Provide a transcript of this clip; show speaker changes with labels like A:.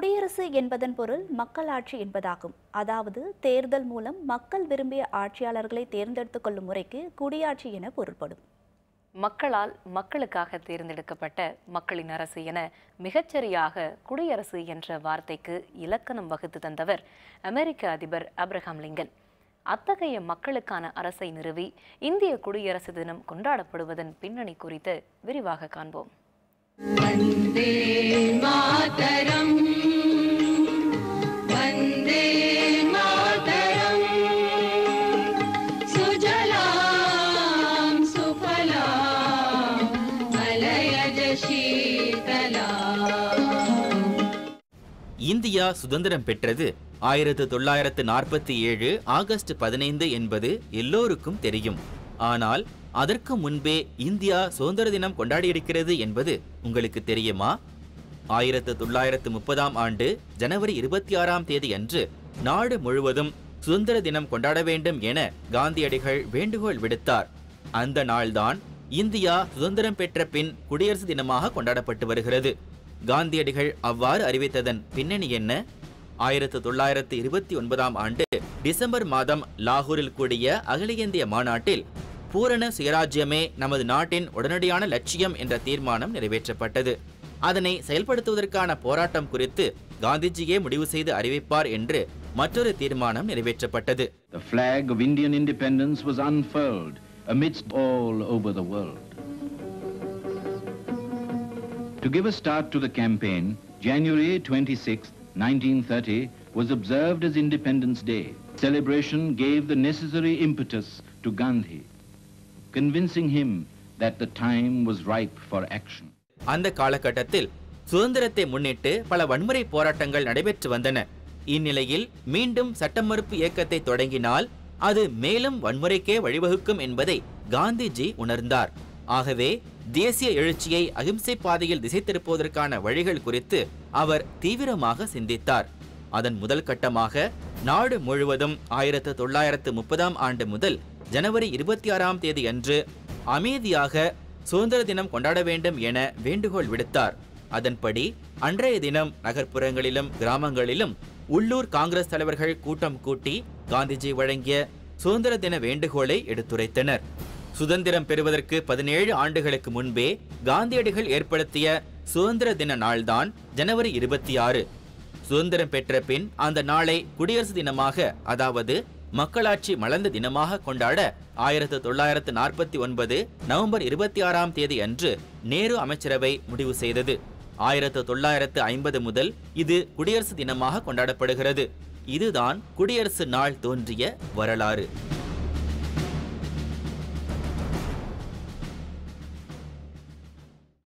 A: குடியரசு என்பதன் பொருள் மக்களாட்சி என்பதாகும். அதாவது தேர்தல் மூலம் மக்கள் விரும்பிய ஆட்சியாளர்களை தேர்ந்தெடுத்துக் கொள்ளும் முறைக்கு குடியாட்சி என பொருள்படும்.
B: மக்களால் மக்களுக்காக தேர்ந்தெடுக்கப்பட்ட மக்களின் அரசு என மிகச்சரியாக குடியரசு என்ற வார்த்தைக்கு இலக்கணம் வகுத்து தந்தவர் அமெரிக்க அதிபர் ஆபிரகாம் லிங்கன். அத்தகைய மக்களுக்கான அரசை நிறுவி இந்திய குடியரசு தினம் கொண்டாடப்படுவதன் பின்னணி குறித்து விரிவாக காண்போம். வந்தே மாதரம், வந்தே மாதரம், சுஜலாம் சுஃபலாம் மலயஜ சீதலாம்.
C: இந்தியா சுதந்திரம் பெற்றது 1947 ஆகஸ்ட் 15 என்பது எல்லோருக்கும் தெரியும். ஆனால் அதற்கு முன்பே இந்தியா சுதந்திர தினம் கொண்டாடியிருக்கிறது என்பது உங்களுக்கு தெரியுமா? 1930ஆம் ஆண்டு ஜனவரி 26ஆம் தேதி அன்று நாடு முழுவதும் சுதந்திர தினம் கொண்டாட வேண்டும் என காந்தியடிகள் வேண்டுகோள் விடுத்தார். அந்த நாள்தான் இந்தியா சுதந்திரம் பெற்ற பின் குடியரசு தினமாக கொண்டாடப்பட்டு வருகிறது. காந்தியடிகள் அவ்வாறு அறிவித்ததன் பின்னணி என்ன? 1929ஆம் ஆண்டு டிசம்பர் மாதம் லாகூரில் கூடிய அகில இந்திய மாநாட்டில் பூரண சுயராஜ்யமே நமது நாட்டின் உடனடியான லட்சியம் என்ற தீர்மானம் நிறைவேற்றப்பட்டது. அதனை செயல்படுத்துவதற்கான போராட்டம் குறித்து காந்திஜியே முடிவு செய்து அறிவிப்பார் என்று மற்றொரு தீர்மானம் நிறைவேற்றப்பட்டது.
D: The flag of Indian independence was unfurled amidst all over the world. To give a start to the campaign, January 26, 1930 was observed as Independence Day. Celebration gave the necessary impetus to Gandhi, convincing him that the time was ripe for action.
C: அந்த காலகட்டத்தில் சுதந்திரத்தை முன்னிட்டு பல வன்முறை போராட்டங்கள் நடைபெற்று வந்தன. இந்நிலையில் மீண்டும் சட்ட மறுப்பு இயக்கத்தை தொடங்கினால் அது மேலும் வன்முறைக்கே வழிவகுக்கும் என்பதை காந்திஜி உணர்ந்தார். ஆகவே தேசிய எழுச்சியை அகிம்சை பாதையில் திசை திருப்புவதற்கான வழிகள் குறித்து அவர் தீவிரமாக சிந்தித்தார். அதன் முதல் கட்டமாக நாடு முழுவதும் 1930ஆம் ஆண்டு முதல் ஜனவரி 26ஆம் தேதி அன்று அமைதியாக சுதந்திர தினம் கொண்டாட வேண்டும் என வேண்டுகோள் விடுத்தார். அதன்படி அன்றைய தினம் நகர்ப்புறங்களிலும் கிராமங்களிலும் உள்ளூர் காங்கிரஸ் தலைவர்கள் கூட்டம் கூட்டி காந்திஜி வழங்கிய சுதந்திர தின வேண்டுகோளை எடுத்துரைத்தனர். சுதந்திரம் பெறுவதற்கு 17 ஆண்டுகளுக்கு முன்பே காந்தியடிகள் ஏற்படுத்திய சுதந்திர தின நாள்தான் ஜனவரி 26. சுதந்திரம் பெற்ற பின் அந்த நாளை குடியரசு தினமாக, அதாவது மக்களாட்சி மலர்ந்த தினமாக கொண்டாட 1949 நவம்பர் 26ஆம் தேதி அன்று நேரு அமைச்சரவை முடிவு செய்தது. 1950 முதல் இது குடியரசு தினமாக கொண்டாடப்படுகிறது. இதுதான் குடியரசு நாள் தோன்றிய வரலாறு.